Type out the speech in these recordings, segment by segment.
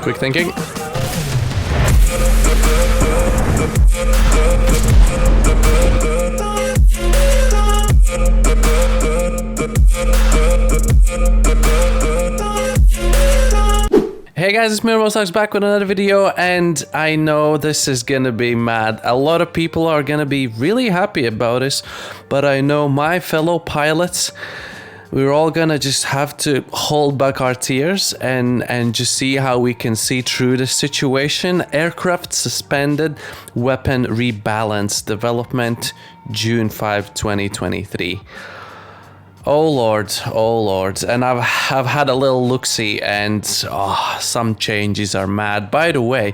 Quick thinking. Hey guys, it's MeAdmiralStarks back with another video, and I know this is gonna be mad. A lot of people are gonna be really happy about this, but I know my fellow pilots, we're all gonna just have to hold back our tears and just see how we can see through this situation. Aircraft suspended, weapon rebalance, development June 5, 2023. Oh Lord, and I've had a little look-see, and some changes are mad. By the way,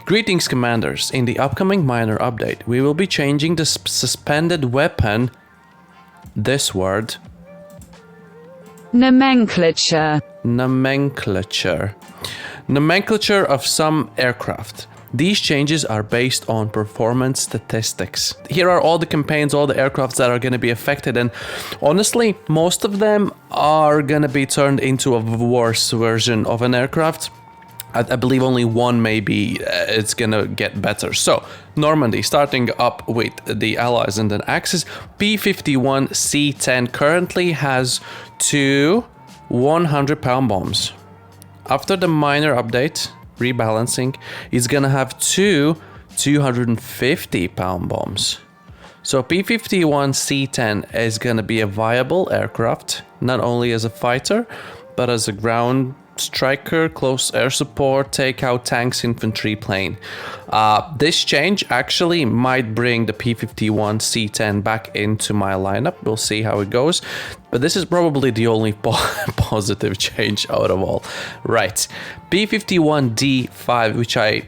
greetings commanders, in the upcoming minor update, we will be changing the suspended weapon, this word, nomenclature of some aircraft. These changes are based on performance statistics. Here are all the campaigns, all the aircrafts that are going to be affected, and honestly, most of them are going to be turned into a worse version of an aircraft. I believe only one maybe it's going to get better. So, Normandy, starting up with the Allies and then Axis, P-51C-10 currently has two 100-pound bombs. After the minor update, rebalancing, is gonna have two 250-pound bombs. So P-51C-10 is gonna be a viable aircraft, not only as a fighter, but as a ground striker, close air support, take out tanks, infantry plane. This change actually might bring the P-51C-10 back into my lineup. We'll see how it goes, but this is probably the only positive change out of all. Right, P-51D5, which I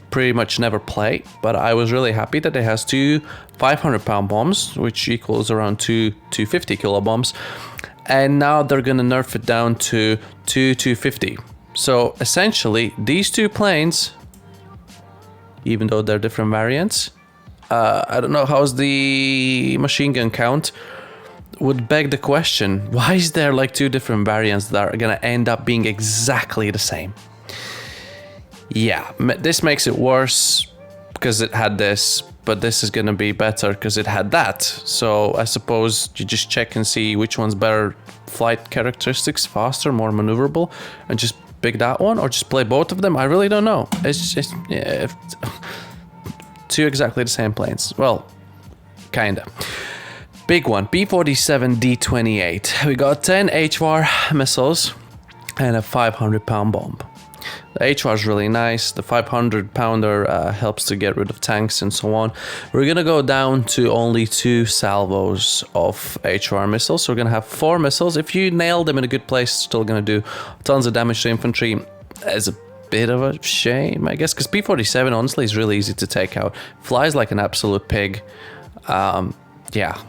pretty much never play, but I was really happy that it has two 500-pound bombs, which equals around two 250 kilo bombs. And now they're gonna nerf it down to two 250. So essentially, these two planes, even though they're different variants, I don't know how's the machine gun count, would beg the question, why is there like two different variants that are gonna end up being exactly the same? Yeah, this makes it worse because it had this, but this is gonna be better because it had that. So I suppose you just check and see which one's better flight characteristics, faster, more maneuverable, and just pick that one, or just play both of them. I really don't know. It's just two exactly the same planes. Well, kinda. Big one, P-47D28. We got 10 HVAR missiles and a 500-pound bomb. The HVAR is really nice. The 500-pounder helps to get rid of tanks and so on. We're gonna go down to only two salvos of HVAR missiles. So we're gonna have 4 missiles. If you nail them in a good place, still gonna do tons of damage to infantry. It's a bit of a shame, I guess, because P-47 honestly is really easy to take out. Flies like an absolute pig. Yeah,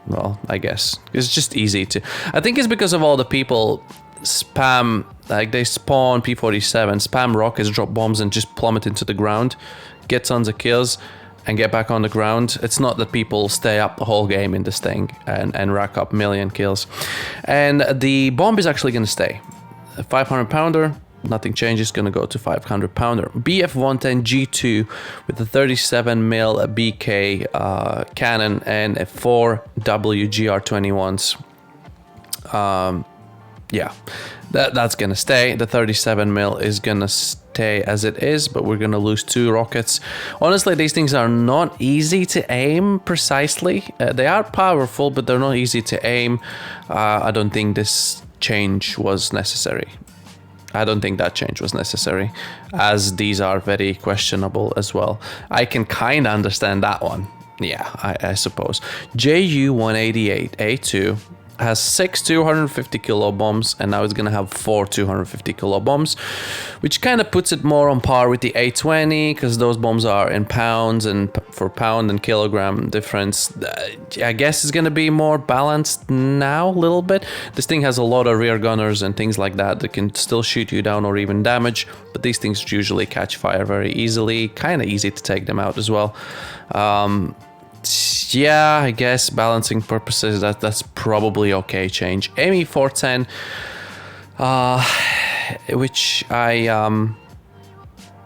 well, I guess it's just easy to. I think it's because of all the people spam, like they spawn P-47, spam rockets, drop bombs, and just plummet into the ground, get tons of kills, and get back on the ground. It's not that people stay up the whole game in this thing and rack up million kills. And the bomb is actually going to stay. A 500-pounder, nothing changes, going to go to 500-pounder. BF-110G2 with a 37mm BK cannon and a 4 WGR-21s. Yeah, that's gonna stay. The 37mm is gonna stay as it is, but we're gonna lose 2 rockets. Honestly, these things are not easy to aim precisely. They are powerful, but they're not easy to aim. I don't think this change was necessary. I don't think that change was necessary, as these are very questionable as well. I can kind of understand that one. Yeah, I suppose. JU-188A2 has 6 250 kilo bombs, and now it's gonna have 4 250 kilo bombs, which kind of puts it more on par with the A20, because those bombs are in pounds, and for pound and kilogram difference, I guess it's gonna be more balanced now a little bit. This thing has a lot of rear gunners and things like that that can still shoot you down or even damage, but these things usually catch fire very easily, kind of easy to take them out as well. Yeah, I guess balancing purposes, that's probably okay change. ME410, which I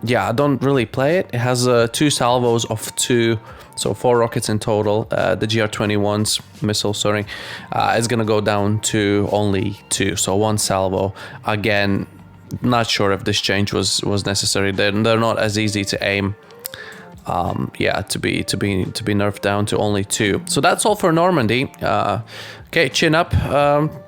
don't really play it. It has 2 salvos of 2, so 4 rockets in total. The GR-21's missile, sorry, is gonna go down to only 2, so 1 salvo. Again, not sure if this change was necessary. They're not as easy to aim. To be nerfed down to only 2. So that's all for Normandy. Okay, chin up,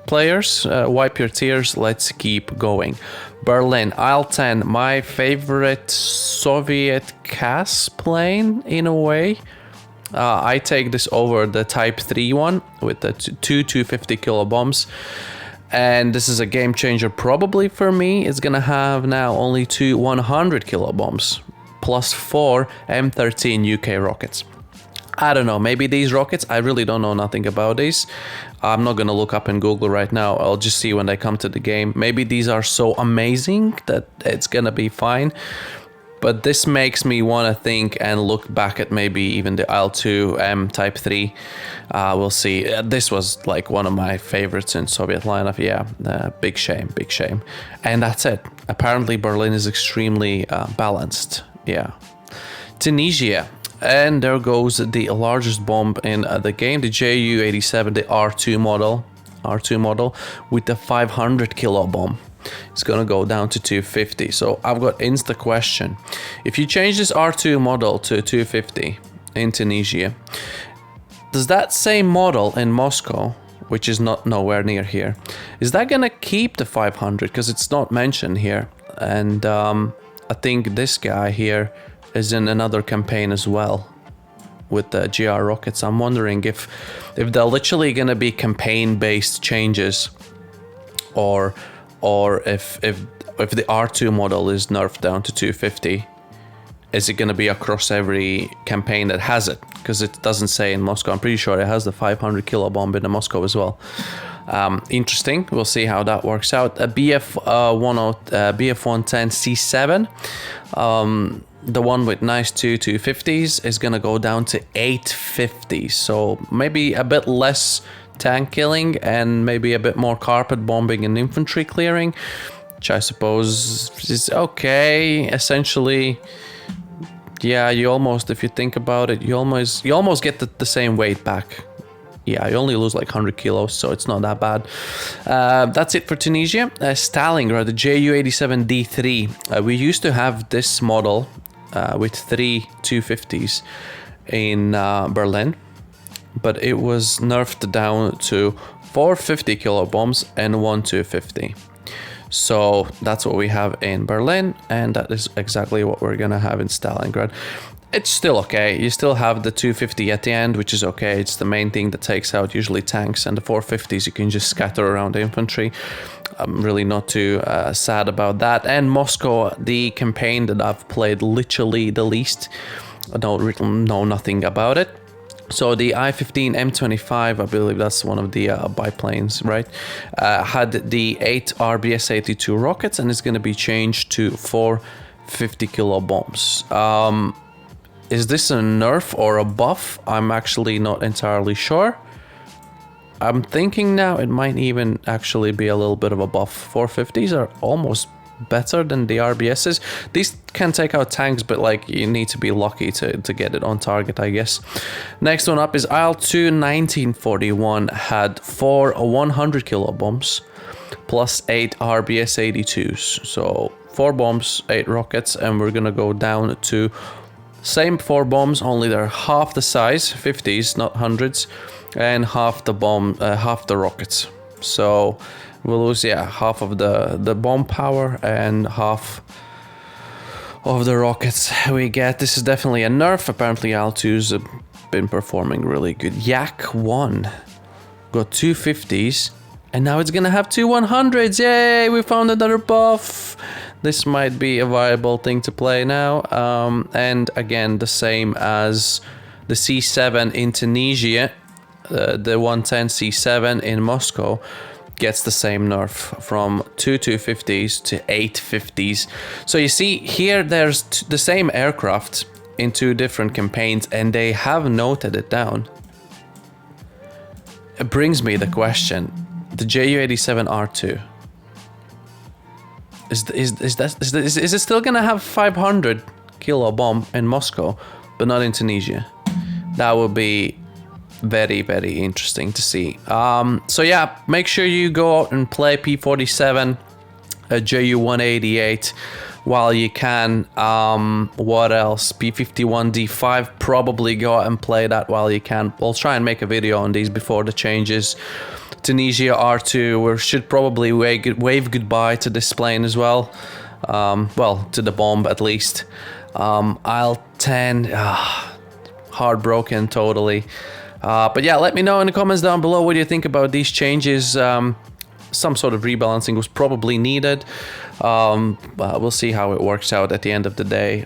players. Wipe your tears. Let's keep going. Berlin, IL-10, my favorite Soviet CAS plane in a way. I take this over the Type 3 one with the 250 kilo bombs. And this is a game changer probably for me. It's gonna have now only 2 100 kilo bombs. Plus 4 M13 UK rockets. I don't know, maybe these rockets, I really don't know nothing about these. I'm not gonna look up in Google right now, I'll just see when they come to the game. Maybe these are so amazing that it's gonna be fine. But this makes me wanna think and look back at maybe even the IL-2M Type 3. We'll see. This was like one of my favorites in Soviet lineup, yeah. Big shame, big shame. And that's it. Apparently Berlin is extremely balanced. Yeah. Tunisia, and there goes the largest bomb in the game, the Ju-87, the R2 model with the 500 kilo bomb. It's gonna go down to 250. So I've got insta question: if you change this R2 model to 250 in Tunisia, does that same model in Moscow, which is not nowhere near here, is that gonna keep the 500? Because it's not mentioned here. And I think this guy here is in another campaign as well with the GR rockets. I'm wondering if they're literally gonna be campaign-based changes, or if the R2 model is nerfed down to 250, is it gonna be across every campaign that has it? Because it doesn't say in Moscow. I'm pretty sure it has the 500 kilo bomb in the Moscow as well. Interesting. We'll see how that works out. A BF-110 C7, the one with nice 250s, is gonna go down to 850. So maybe a bit less tank killing and maybe a bit more carpet bombing and infantry clearing, which I suppose is okay. Essentially, yeah, you almost, if you think about it, you almost get the same weight back. Yeah, you only lose like 100 kilos, so it's not that bad. That's it for Tunisia. Stalingrad, the Ju-87D3. We used to have this model with 3 250s in Berlin, but it was nerfed down to 4 50 kilo bombs and 1 250. So that's what we have in Berlin, and that is exactly what we're gonna have in Stalingrad. It's still okay. You still have the 250 at the end, which is okay. It's the main thing that takes out usually tanks, and the 450s you can just scatter around the infantry. I'm really not too sad about that. And Moscow, the campaign that I've played literally the least. I don't know nothing about it. So the I-15 M25, I believe that's one of the biplanes, right? Had the 8 RBS-82 rockets, and it's going to be changed to 4 50 kilo bombs. Is this a nerf or a buff? I'm actually not entirely sure. I'm thinking now it might even actually be a little bit of a buff. 450s are almost better than the RBSs. These can take out tanks, but like you need to be lucky to get it on target, I guess. Next one up is IL-2 1941, had 4 100 kilo bombs plus 8 RBS-82s. So 4 bombs, 8 rockets, and we're gonna go down to same 4 bombs, only they're half the size, 50s, not 100s, and half the rockets. So we'll lose, yeah, half of the bomb power and half of the rockets we get. This is definitely a nerf. Apparently IL-2's been performing really good. Yak-1 got 2 50s, and now it's gonna have 2 100s. Yay, we found another buff. This might be a viable thing to play now. And again, the same as the C7 in Tunisia, the 110 C7 in Moscow gets the same nerf from 2 250s to 8 50s. So you see here there's the same aircraft in 2 different campaigns, and they have noted it down. It brings me the question, the Ju-87 R2. Is it still gonna have 500 kilo bomb in Moscow, but not in Tunisia? That would be very, very interesting to see. So yeah, make sure you go out and play P47, Ju-188 while you can. What else? P51D5, probably go out and play that while you can. I'll try and make a video on these before the changes. Tunisia R2, we should probably wave goodbye to this plane as well. Well, to the bomb at least. IL-10, heartbroken totally. But yeah, let me know in the comments down below what you think about these changes. Some sort of rebalancing was probably needed. We'll see how it works out at the end of the day.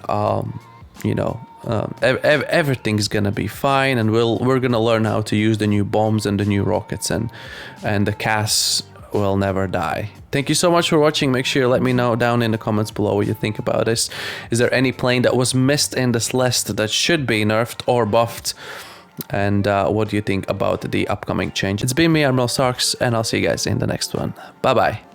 You know, everything's gonna be fine, and we're gonna learn how to use the new bombs and the new rockets, and the CAS will never die. Thank you so much for watching. Make sure you let me know down in the comments below what you think about this. Is there any plane that was missed in this list that should be nerfed or buffed? And what do you think about the upcoming change? It's been me, MeAdmiralStarks, and I'll see you guys in the next one. Bye bye.